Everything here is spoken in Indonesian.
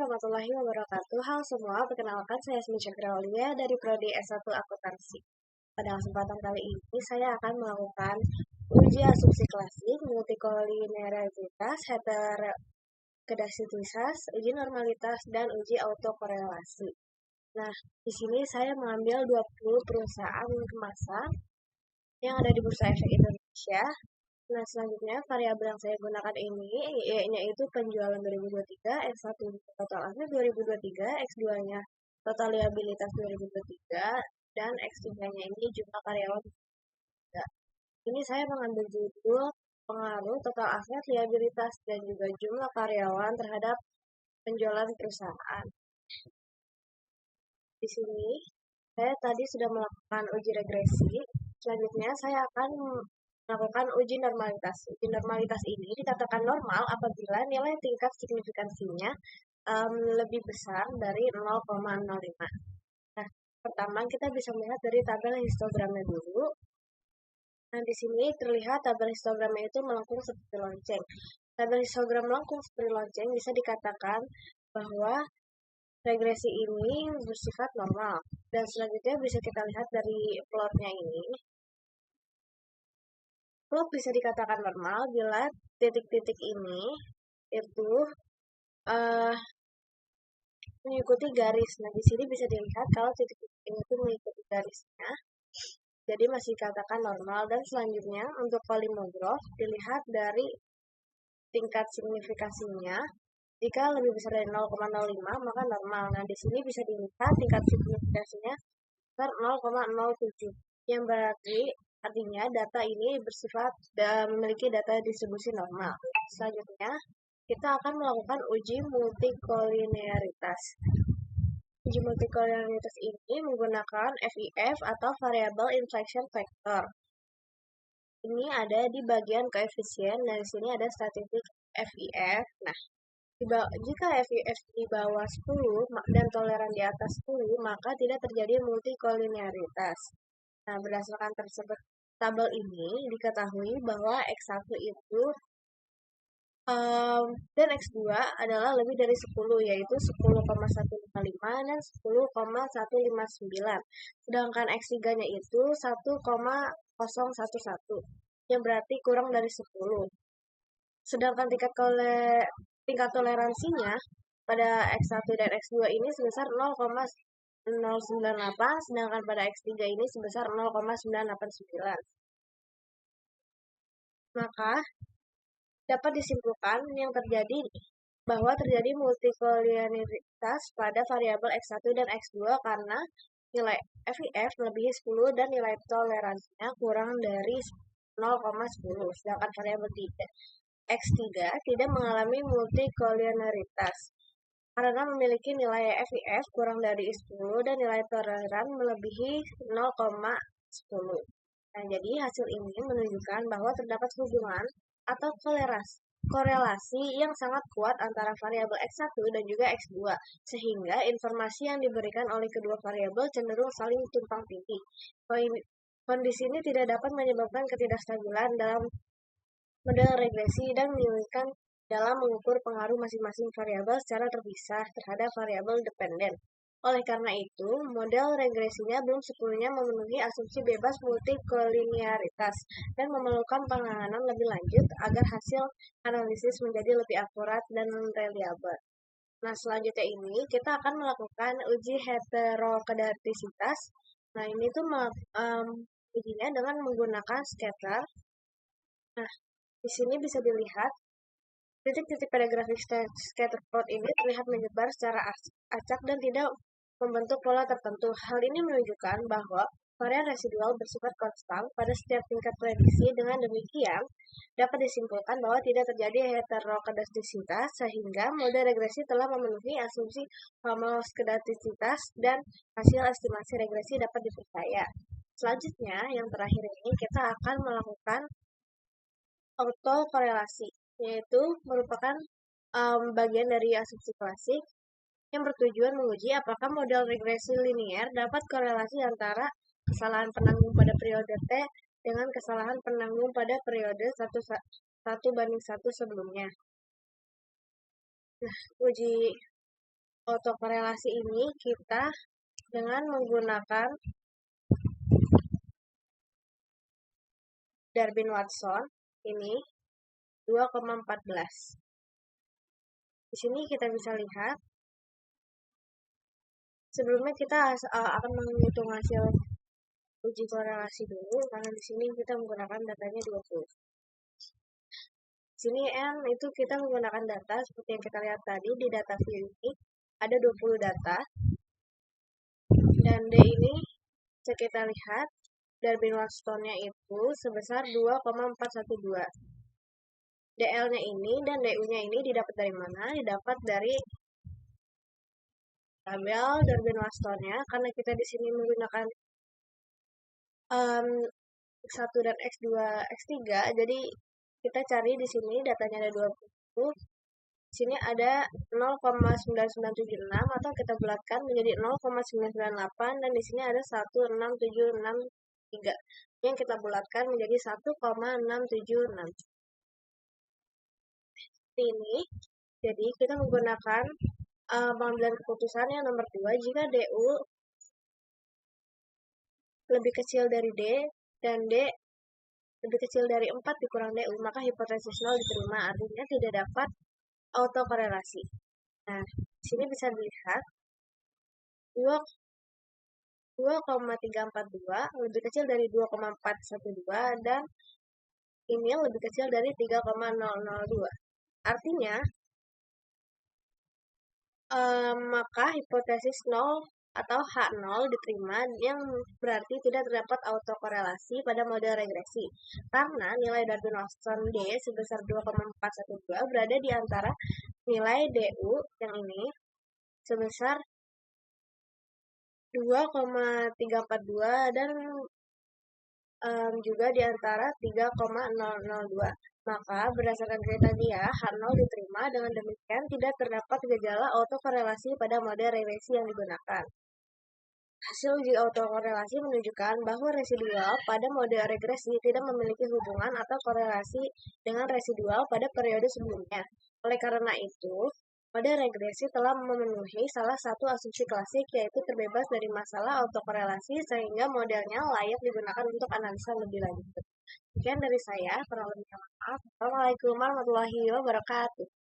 warahmatullahi wabarakatuh. Halo semua, perkenalkan saya Asmi Chandra Aulia dari Prodi S1 Akuntansi. Pada kesempatan kali ini saya akan melakukan uji asumsi klasik, multikolinearitas, heterokedastisitas, uji normalitas, dan uji autokorelasi. Nah, di sini saya mengambil 20 perusahaan kemasan yang ada di Bursa Efek Indonesia. Nah, selanjutnya variabel yang saya gunakan ini yaitu penjualan 2023, X1 total aset 2023, X2-nya total liabilitas 2023, dan X3-nya ini jumlah karyawan 2023. Ini saya mengambil judul pengaruh total aset, liabilitas, dan juga jumlah karyawan terhadap penjualan perusahaan. Di sini saya tadi sudah melakukan uji regresi. Selanjutnya saya akan melakukan uji normalitas. Uji normalitas ini dikatakan normal apabila nilai tingkat signifikansinya lebih besar dari 0,05. Nah, pertama kita bisa melihat dari tabel histogramnya dulu. Nah, di sini terlihat tabel histogramnya itu melengkung seperti lonceng. Tabel histogram melengkung seperti lonceng bisa dikatakan bahwa regresi ini bersifat normal. Dan selanjutnya bisa kita lihat dari plotnya ini. Plot bisa dikatakan normal bila titik-titik ini itu mengikuti garis. Nah, di sini bisa dilihat kalau titik-titik ini itu mengikuti garisnya. Jadi masih dikatakan normal. Dan selanjutnya untuk polimorf dilihat dari tingkat signifikasinya. Jika lebih besar dari 0,05 maka normal. Nah, di sini bisa dilihat tingkat signifikasinya sebesar 0,07. Yang berarti artinya data ini bersifat dan memiliki data distribusi normal. Selanjutnya, kita akan melakukan uji multikolinearitas. Uji multikolinearitas ini menggunakan FIF atau Variable Inflection Factor. Ini ada di bagian koefisien, dan di sini ada statistik FIF. Nah, jika FIF di bawah 10 dan toleran di atas 10, maka tidak terjadi multikolinearitas. Nah, berdasarkan tersebut tabel ini diketahui bahwa X1 itu dan X2 adalah lebih dari 10, yaitu 10,155 dan 10,159. Sedangkan X3-nya itu 1,011, yang berarti kurang dari 10. Sedangkan tingkat toleransinya pada X1 dan X2 ini sebesar 0,098, sedangkan pada X3 ini sebesar 0,989. Maka dapat disimpulkan bahwa terjadi multikolinearitas pada variabel X1 dan X2 karena nilai FIF melebihi 10 dan nilai toleransinya kurang dari 0,10. Sedangkan variabel X3 tidak mengalami multikolinearitas karena memiliki nilai FIF kurang dari 10 dan nilai toleran melebihi 0,10. Nah, jadi hasil ini menunjukkan bahwa terdapat hubungan atau korelasi yang sangat kuat antara variabel X1 dan juga X2, sehingga informasi yang diberikan oleh kedua variabel cenderung saling tumpang tindih. Kondisi ini tidak dapat menyebabkan ketidakstabilan dalam model regresi dan menyulitkan dalam mengukur pengaruh masing-masing variabel secara terpisah terhadap variabel dependen. Oleh karena itu, model regresinya belum sepenuhnya memenuhi asumsi bebas multikolinearitas dan memerlukan penanganan lebih lanjut agar hasil analisis menjadi lebih akurat dan reliabel. Nah, selanjutnya ini kita akan melakukan uji heterokedastisitas. Nah, ini tuh ujinya dengan menggunakan scatter. Nah, di sini bisa dilihat titik-titik pada grafik scatter plot ini terlihat menyebar secara acak dan tidak membentuk pola tertentu. Hal ini menunjukkan bahwa varian residual bersifat konstan pada setiap tingkat prediksi. Dengan demikian, dapat disimpulkan bahwa tidak terjadi heterokedastisitas sehingga mode regresi telah memenuhi asumsi homoskedastisitas dan hasil estimasi regresi dapat dipercaya. Selanjutnya, yang terakhir ini kita akan melakukan autokorelasi, yaitu merupakan bagian dari asumsi klasik yang bertujuan menguji apakah model regresi linier dapat korelasi antara kesalahan penanggung pada periode T dengan kesalahan penanggung pada periode 1:1 sebelumnya. Nah, uji autokorelasi ini kita dengan menggunakan Darwin-Watson ini 2,14. Di sini kita bisa lihat, sebelumnya kita akan menghitung hasil uji korelasi dulu, karena di sini kita menggunakan datanya 20. Di sini N itu kita menggunakan data seperti yang kita lihat tadi di data view ini ada 20 data, dan D ini bisa kita lihat Darwin-Watsonnya itu sebesar 2,412. DL-nya ini dan DU-nya ini didapat dari mana? Didapat dari tabel Darwin-Watsonnya, karena kita di sini menggunakan X1 dan X2, X3, jadi kita cari di sini datanya ada 20. Di sini ada 0,9976 atau kita bulatkan menjadi 0,998, dan di sini ada 16763 yang kita bulatkan menjadi 1,676. Ini jadi kita menggunakan pengambilan keputusan yang nomor 2 jika DU lebih kecil dari D dan D lebih kecil dari 4 dikurang DU, maka hipotesis 0 diterima, artinya tidak dapat autokorelasi. Nah, di sini bisa dilihat 2,342 lebih kecil dari 2,412 dan ini lebih kecil dari 3,002. Artinya, maka hipotesis 0 atau H0 diterima, yang berarti tidak terdapat autokorelasi pada model regresi. Karena nilai Darwin-Watson D sebesar 2,412 berada di antara nilai DU yang ini sebesar 2,342 dan juga di antara 3,002. Maka berdasarkan kriteria H0 diterima, dengan demikian tidak terdapat gejala autokorelasi pada model regresi yang digunakan. Hasil uji autokorelasi menunjukkan bahwa residual pada model regresi tidak memiliki hubungan atau korelasi dengan residual pada periode sebelumnya. Oleh karena itu, model regresi telah memenuhi salah satu asumsi klasik, yaitu terbebas dari masalah autokorelasi, sehingga modelnya layak digunakan untuk analisa lebih lanjut. Sekian dari saya, kurang lebihnya maaf. Assalamualaikum warahmatullahi wabarakatuh.